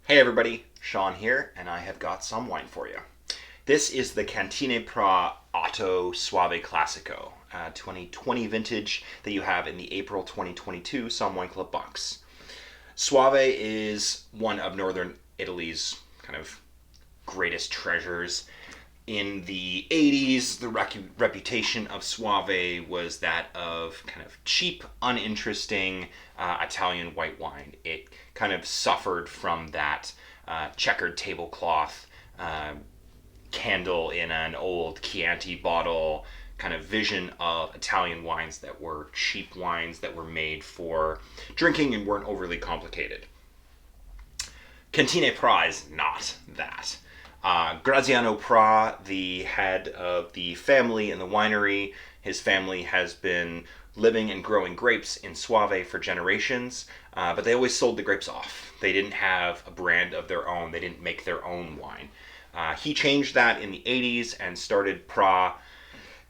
Hey everybody, Sean here, and I have got some wine for you. This is the Cantine Prà Otto Soave Classico, 2020 vintage that you have in the April 2022 Somm Wine Club Box. Soave is one of northern Italy's kind of greatest treasures. In the 80s, the reputation of Soave was that of kind of cheap, uninteresting Italian white wine. It kind of suffered from that checkered tablecloth candle in an old Chianti bottle kind of vision of Italian wines that were cheap wines that were made for drinking and weren't overly complicated. Cantine Prà is not that. Graziano Prà, the head of the family in the winery, his family has been living and growing grapes in Soave for generations, but they always sold the grapes off. They didn't have a brand of their own. They didn't make their own wine. He changed that in the 80s and started Prà,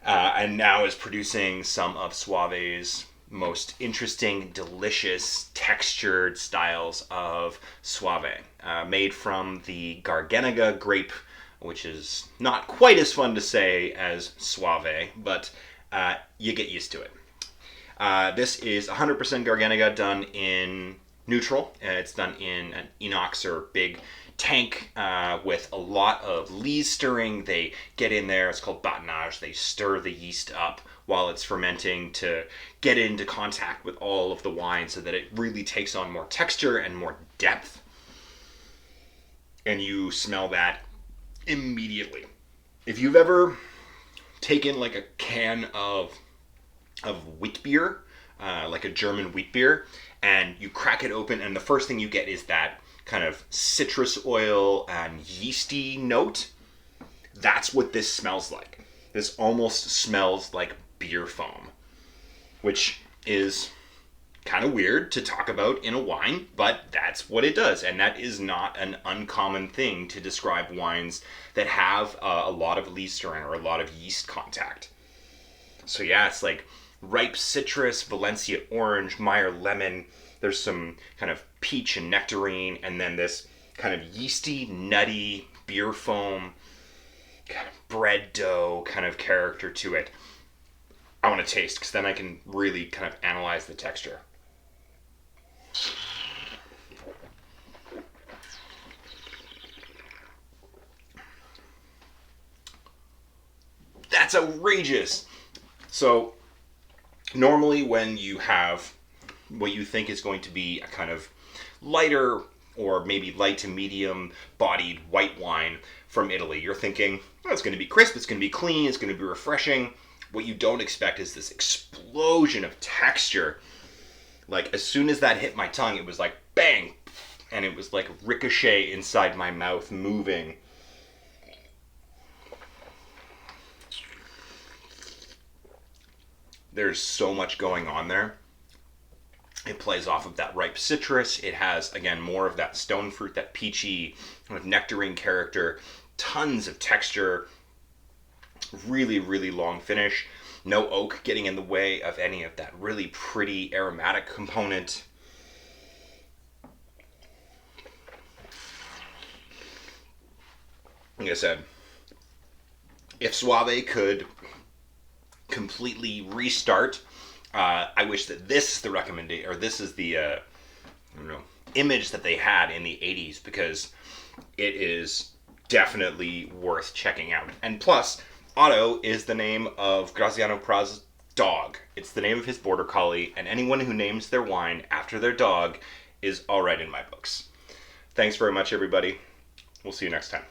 and now is producing some of Soave's most interesting, delicious, textured styles of Soave, made from the Garganega grape, which is not quite as fun to say as Soave, but you get used to it. This is 100% Garganega done in neutral. It's done in an inox or big tank with a lot of lees stirring. They get in there, it's called batonnage. They stir the yeast up while it's fermenting to get into contact with all of the wine so that it really takes on more texture and more depth. And you smell that immediately. If you've ever taken like a can of wheat beer, like a German wheat beer, and you crack it open and the first thing you get is that kind of citrus oil and yeasty note, that's what this smells like. This almost smells like beer foam, which is kind of weird to talk about in a wine, but that's what it does. And that is not an uncommon thing to describe wines that have a lot of lees stirring or a lot of yeast contact. So yeah, it's like ripe citrus, Valencia orange, Meyer lemon. There's some kind of peach and nectarine, and then this kind of yeasty, nutty beer foam, kind of bread dough kind of character to it. I want to taste because then I can really kind of analyze the texture. That's outrageous. So normally when you have what you think is going to be a kind of lighter or maybe light to medium bodied white wine from Italy, you're thinking, oh, it's going to be crisp, it's going to be clean, it's going to be refreshing. What you don't expect is this explosion of texture. Like as soon as that hit my tongue, it was like bang, and it was like a ricochet inside my mouth moving. There's so much going on there. It plays off of that ripe citrus. It has, again, more of that stone fruit, that peachy kind of nectarine character. Tons of texture. Really, really long finish. No oak getting in the way of any of that really pretty aromatic component. Like I said, if Soave could completely restart, I wish that this is the recommendation, or this is the I don't know, image that they had in the 80s, because it is definitely worth checking out. And plus, Otto is the name of Graziano Prà's dog. It's the name of his border collie, and anyone who names their wine after their dog is all right in my books. Thanks very much, everybody. We'll see you next time.